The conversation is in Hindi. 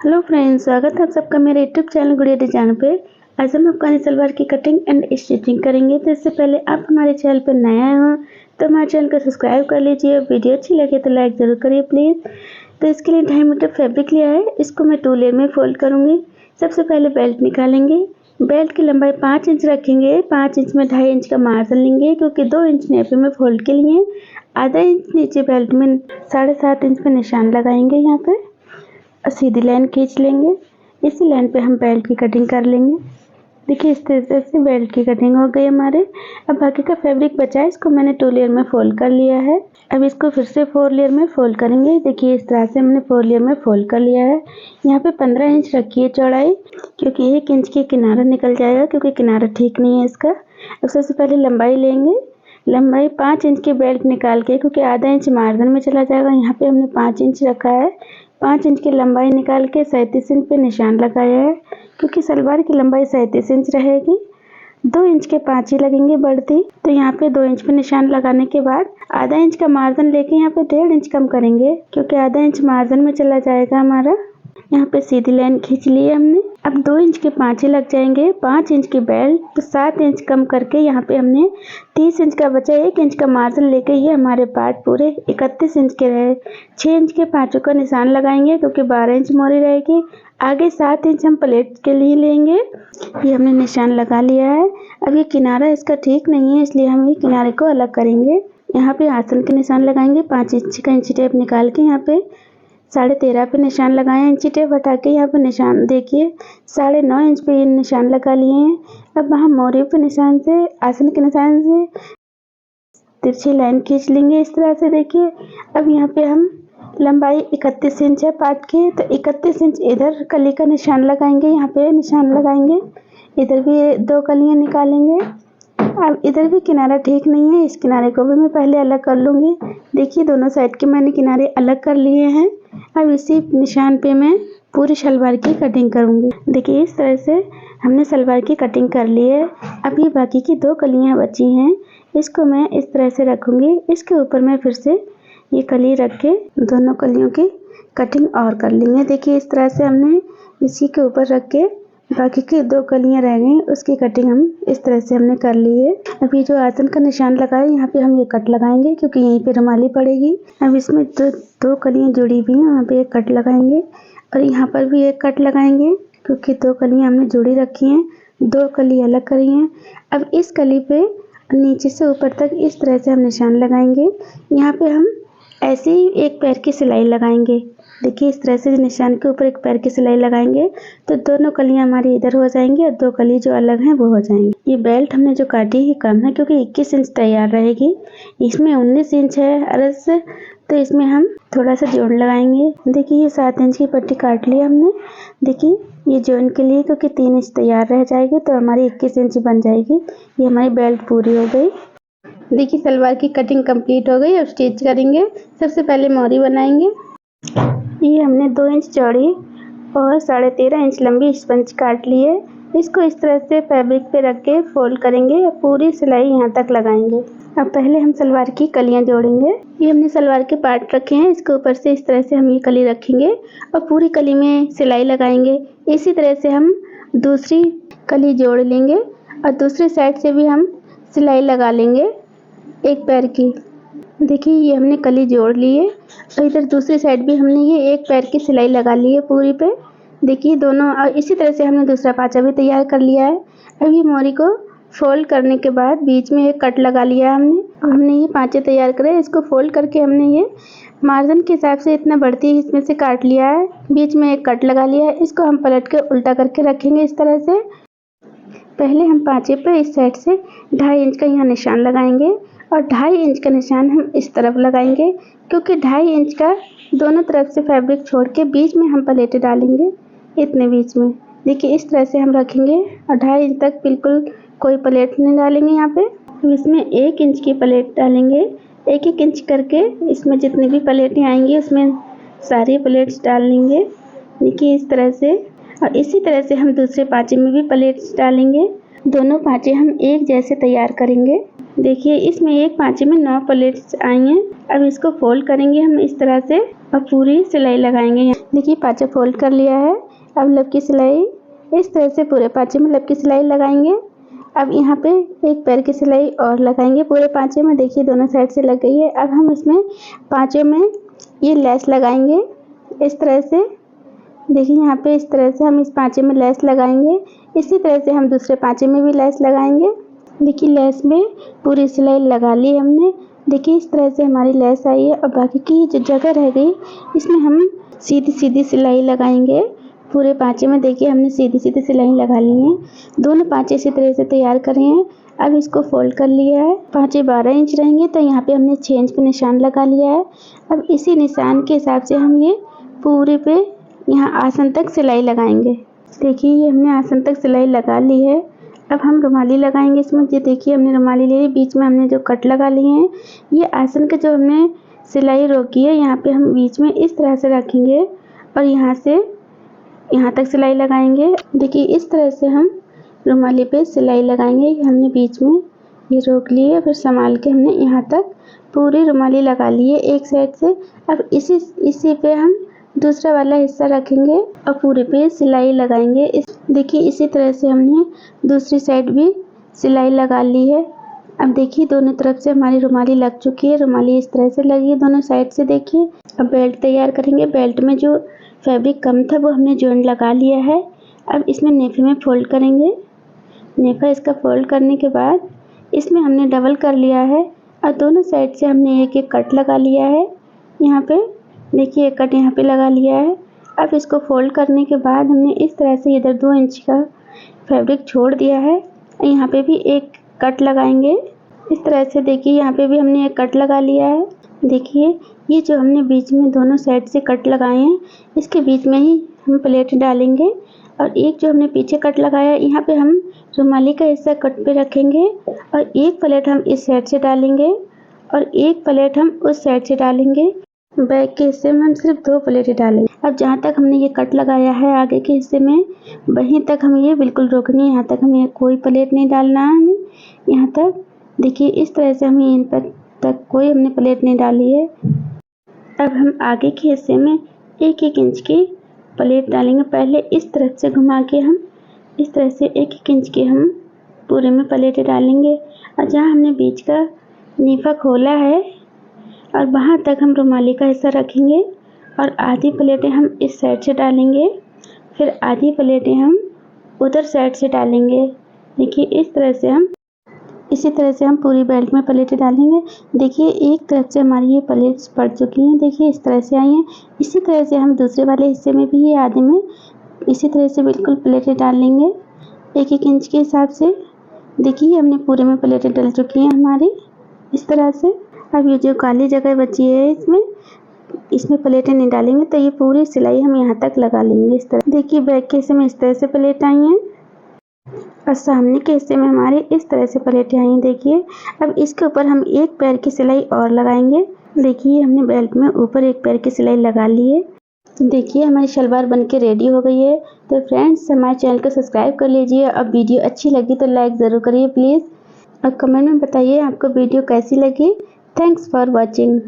हेलो फ्रेंड्स, स्वागत है आप सबका मेरे यूट्यूब चैनल गुड़िया डिजाइन पे। आज हम अफगानी सलवार की कटिंग एंड स्टिचिंग करेंगे। तो इससे पहले आप हमारे चैनल पर नए आए हो तो हमारे चैनल को सब्सक्राइब कर लीजिए। वीडियो अच्छी लगे तो लाइक ज़रूर करिए प्लीज़। तो इसके लिए 2.5 मीटर फैब्रिक लिया है, इसको मैं 2 लेयर में फोल्ड करूँगी। सबसे पहले बेल्ट निकालेंगे। बेल्ट की लंबाई 5 इंच रखेंगे। 5 इंच में 2.5 इंच का मार्जिन लेंगे, क्योंकि 2 इंच नेपे में फोल्ड के लिए। आधा इंच नीचे बेल्ट में 7.5 इंच पे निशान लगाएंगे। यहाँ पे सीधी लाइन खींच लेंगे। इसी लाइन पे हम बेल्ट की कटिंग कर लेंगे। देखिए इस तरह से बेल्ट की कटिंग हो गई हमारे। अब बाकी का फैब्रिक बचा है, इसको मैंने 2 लेयर में फोल्ड कर लिया है। अब इसको फिर से 4 लेयर में फोल्ड करेंगे। देखिए इस तरह से हमने 4 लेयर में फोल्ड कर लिया है। यहाँ पे 15 इंच रखी है चौड़ाई, क्योंकि 1 इंच की किनारा निकल जाएगा, क्योंकि किनारा ठीक नहीं है इसका। अब सबसे पहले लंबाई लेंगे। लंबाई 5 इंच की बेल्ट निकाल के, क्योंकि आधा इंच मार्जिन में चला जाएगा, यहाँ पे हमने 5 इंच रखा है। 5 इंच की लंबाई निकाल के 37 इंच पे निशान लगाया है, क्योंकि सलवार की लंबाई 37 इंच रहेगी। 2 इंच के 5 ही लगेंगे बढ़ती। तो यहाँ पे 2 इंच पे निशान लगाने के बाद आधा इंच का मार्जिन लेके यहाँ पे 1.5 इंच कम करेंगे, क्योंकि आधा इंच मार्जिन में चला जाएगा हमारा। यहाँ पे सीधी लाइन खींच ली है हमने। अब 2 इंच के 5 ही लग जाएंगे। 5 इंच की बेल्ट तो 7 इंच कम करके यहाँ पे हमने 30 इंच का बचा 1 इंच का मार्जिन लेके ये हमारे पार्ट पूरे 31 इंच के रहे। 6 इंच के 5 का निशान लगाएंगे, क्योंकि 12 इंच मोरी रहेगी। आगे 7 इंच हम प्लेट के लिए लेंगे। ये हमने निशान लगा लिया है। अब ये किनारा इसका ठीक नहीं है, इसलिए हम ये किनारे को अलग करेंगे। यहाँ पे आसन के निशान लगाएंगे। 5 इंच का इंची टेप निकाल के यहाँ पे 13.5 पे निशान लगाए। इंची टेप हटा के यहाँ पे निशान देखिए 9.5 इंच पे ये निशान लगा लिए हैं। अब वहाँ मोरी पे निशान से, आसन के निशान से तिरछी लाइन खींच लेंगे इस तरह से। देखिए अब यहाँ पे हम लंबाई 31 इंच है पार्ट की, तो 31 इंच इधर कली का निशान लगाएंगे। यहाँ पे निशान लगाएंगे, इधर भी 2 कलियाँ निकालेंगे। अब इधर भी किनारा ठीक नहीं है, इस किनारे को भी मैं पहले अलग कर लूँगी। देखिए दोनों साइड के मैंने किनारे अलग कर लिए हैं। अब इसी निशान पे मैं पूरी सलवार की कटिंग करूँगी। देखिए इस तरह से हमने सलवार की कटिंग कर ली है। अब ये बाकी की 2 कलियाँ बची हैं, इसको मैं इस तरह से रखूँगी। इसके ऊपर मैं फिर से ये कली रख के दोनों कलियों की कटिंग और कर लेंगे। देखिए इस तरह से हमने इसी के ऊपर रख के बाकी की 2 कलियां रह गई, उसकी कटिंग हम इस तरह से हमने कर ली है। अब ये जो आसन का निशान लगा है, यहाँ पे हम ये कट लगाएंगे, क्योंकि यहीं पे रुमाली पड़ेगी। अब इसमें 2 कलियां जुड़ी हुई हैं, वहाँ पे एक कट लगाएंगे और यहाँ पर भी एक कट लगाएंगे, क्योंकि 2 कलियां हमने जुड़ी रखी हैं, 2 कली अलग करी हैं। अब इस कली पे नीचे से ऊपर तक इस तरह से हम निशान लगाएंगे। यहाँ पे हम ऐसे ही एक पैर की सिलाई लगाएंगे। देखिए इस तरह से निशान के ऊपर एक पैर की सिलाई लगाएंगे, तो दोनों कलियां हमारी इधर हो जाएंगी और 2 कली जो अलग हैं वो हो जाएंगी। ये बेल्ट हमने जो काटी है कम है, क्योंकि 21 इंच तैयार रहेगी। इसमें 19 इंच है अरज, तो इसमें हम थोड़ा सा जोड़ लगाएंगे। देखिए ये 7 इंच की पट्टी काट ली हमने। देखिए ये जोड़ के लिए, क्योंकि 3 इंच तैयार रह जाएगी, तो हमारी 21 इंच बन जाएगी। ये हमारी बेल्ट पूरी हो गई। देखिए सलवार की कटिंग कंप्लीट हो गई। अब स्टिच करेंगे। सबसे पहले मोरी बनाएंगे। ये हमने 2 इंच चौड़ी और 13.5 इंच लंबी स्पंज काट ली है। इसको इस तरह से फैब्रिक पे रख के फोल्ड करेंगे और पूरी सिलाई यहाँ तक लगाएंगे। अब पहले हम सलवार की कलियाँ जोड़ेंगे। ये हमने सलवार के पार्ट रखे हैं, इसके ऊपर से इस तरह से हम ये कली रखेंगे और पूरी कली में सिलाई लगाएंगे। इसी तरह से हम दूसरी कली जोड़ लेंगे और दूसरी साइड से भी हम सिलाई लगा लेंगे एक पैर की। देखिए ये हमने कली जोड़ ली है और इधर दूसरी साइड भी हमने ये एक पैर की सिलाई लगा ली है पूरी पे। देखिए दोनों, और इसी तरह से हमने दूसरा पाँचा भी तैयार कर लिया है। अब ये मोरी को फोल्ड करने के बाद बीच में एक कट लगा लिया है हमने ये पाँचे तैयार करे। इसको फोल्ड करके हमने ये मार्जिन के हिसाब से इतना बढ़ती है इसमें से काट लिया है। बीच में एक कट लगा लिया है। इसको हम पलट के उल्टा करके रखेंगे इस तरह से। पहले हम पाँचे पे इस साइड से 2.5 इंच का यहाँ निशान लगाएंगे और 2.5 इंच का निशान हम इस तरफ लगाएंगे, क्योंकि 2.5 इंच का दोनों तरफ से फैब्रिक छोड़ के बीच में हम प्लेटें डालेंगे, इतने बीच में। देखिए इस तरह से हम रखेंगे और 2.5 इंच तक बिल्कुल कोई प्लेट नहीं डालेंगे। यहाँ पे हम इसमें 1 इंच की प्लेट डालेंगे। 1-1 इंच करके इसमें जितनी भी प्लेटें आएंगी उसमें सारी प्लेट्स डाल लेंगे। देखिए इस तरह से, और इसी तरह से हम दूसरे पाँचे में भी प्लेट्स डालेंगे। दोनों पाँचे हम एक जैसे तैयार करेंगे। देखिए इसमें एक पाँचे में 9 प्लेट्स आई हैं। अब इसको फोल्ड करेंगे हम इस तरह से और पूरी सिलाई लगाएंगे। देखिए पाँचा फोल्ड कर लिया है। अब लब की सिलाई इस तरह से पूरे पाँचे में लब की सिलाई लगाएंगे। अब यहाँ पे एक पैर की सिलाई और लगाएंगे पूरे पाँचे में। देखिए दोनों साइड से लग गई है। अब हम इसमें पाँचे में ये लेस लगाएंगे इस तरह से। देखिए यहाँ पे इस तरह से हम इस पाँचे में लेस लगाएंगे। इसी तरह से हम दूसरे पाँचे में भी लेस लगाएंगे। देखिए लेस में पूरी सिलाई लगा ली हमने। देखिए इस तरह से हमारी लेस आई है। अब बाकी की जो जगह रह गई इसमें हम सीधी सीधी सिलाई लगाएंगे पूरे पाँचे में। देखिए हमने सीधी सीधी सिलाई लगा ली है। दोनों पाँचे इसी तरह से तैयार कर रहे हैं। अब इसको फोल्ड कर लिया है। पाँचे 12 इंच रहेंगे तो यहाँ पे हमने 6 इंच पे निशान लगा लिया है। अब इसी निशान के हिसाब से हम ये पूरे पे यहाँ आसन तक सिलाई लगाएंगे। देखिए ये हमने आसन तक सिलाई लगा ली है। अब हम रुमाली लगाएंगे इसमें। ये देखिए हमने रुमाली ले ली, बीच में हमने जो कट लगा लिए हैं। ये आसन का जो हमने सिलाई रोकी है यहाँ पे हम बीच में इस तरह से रखेंगे और यहाँ से यहाँ तक सिलाई लगाएंगे। देखिए इस तरह से हम रुमाली पे सिलाई लगाएंगे। हमने बीच में ये रोक ली है, फिर संभाल के हमने यहाँ तक पूरी रुमाली लगा ली है एक साइड से। अब इसी पे हम दूसरा वाला हिस्सा रखेंगे और पूरे पे सिलाई लगाएंगे। देखिए इसी तरह से हमने दूसरी साइड भी सिलाई लगा ली है। अब देखिए दोनों तरफ से हमारी रुमाली लग चुकी है। रुमाली इस तरह से लगी है दोनों साइड से। देखिए अब बेल्ट तैयार करेंगे। बेल्ट में जो फैब्रिक कम था वो हमने जॉइंट लगा लिया है। अब इसमें नेफे में फोल्ड करेंगे। नेफा इसका फोल्ड करने के बाद इसमें हमने डबल कर लिया है और दोनों साइड से हमने एक एक कट लगा लिया है। यहाँ पे देखिए एक कट यहाँ पे लगा लिया है। अब इसको फोल्ड करने के बाद हमने इस तरह से इधर 2 इंच का फैब्रिक छोड़ दिया है। यहाँ पे भी एक कट लगाएंगे इस तरह से। देखिए यहाँ पे भी हमने एक कट लगा लिया है। देखिए ये जो हमने बीच में दोनों साइड से कट लगाए हैं इसके बीच में ही हम प्लेट डालेंगे और एक जो हमने पीछे कट लगाया है यहाँ पे हम रुमाली का हिस्सा कट पे रखेंगे और एक प्लेट हम इस साइड से डालेंगे और एक प्लेट हम उस साइड से डालेंगे। बैक के हिस्से में हम सिर्फ 2 प्लेटें डालेंगे। अब जहाँ तक हमने ये कट लगाया है आगे के हिस्से में वहीं तक हम ये बिल्कुल रोकेंगे। यहाँ तक हमें कोई प्लेट नहीं डालना है। हमें यहाँ तक देखिए इस तरह से हमें इन पर तक कोई हमने प्लेट नहीं डाली है। अब हम आगे के हिस्से में 1-1 इंच की प्लेट डालेंगे। पहले इस तरफ से घुमा के हम इस तरह से 1-1 इंच की हम पूरे में प्लेटें डालेंगे और जहाँ हमने बीच का नीफा खोला है और वहाँ तक हम रुमाली का हिस्सा रखेंगे और आधी प्लेटें हम इस साइड से डालेंगे, फिर आधी प्लेटें हम उधर साइड से डालेंगे। देखिए इसी तरह से हम पूरी बेल्ट में प्लेटें डालेंगे। देखिए एक तरफ से हमारी ये प्लेट्स पड़ चुकी हैं। देखिए इस तरह से आई हैं। इसी तरह से हम दूसरे वाले हिस्से में भी ये आधे में इसी तरह से बिल्कुल प्लेटें डाल लेंगे 1-1 इंच के हिसाब से। देखिए हमने पूरे में प्लेटें डल चुकी हैं हमारी इस तरह से। अब ये जो काली जगह बची है इसमें प्लेटें नहीं डालेंगे तो ये पूरी सिलाई हम यहाँ तक लगा लेंगे इस तरह। देखिए बैक के हिस्से में इस तरह से प्लेट आई हैं और सामने के हिस्से में हमारे इस तरह से प्लेटें आई हैं। देखिए अब इसके ऊपर हम एक पैर की सिलाई और लगाएंगे। देखिए हमने बेल्ट में ऊपर एक पैर की सिलाई लगा ली है। तो देखिए हमारी शलवार बनके रेडी हो गई है। तो फ्रेंड्स हमारे चैनल को सब्सक्राइब कर लीजिए। अब वीडियो अच्छी लगी तो लाइक ज़रूर करिए प्लीज़ और कमेंट में बताइए आपको वीडियो कैसी लगी। Thanks for watching.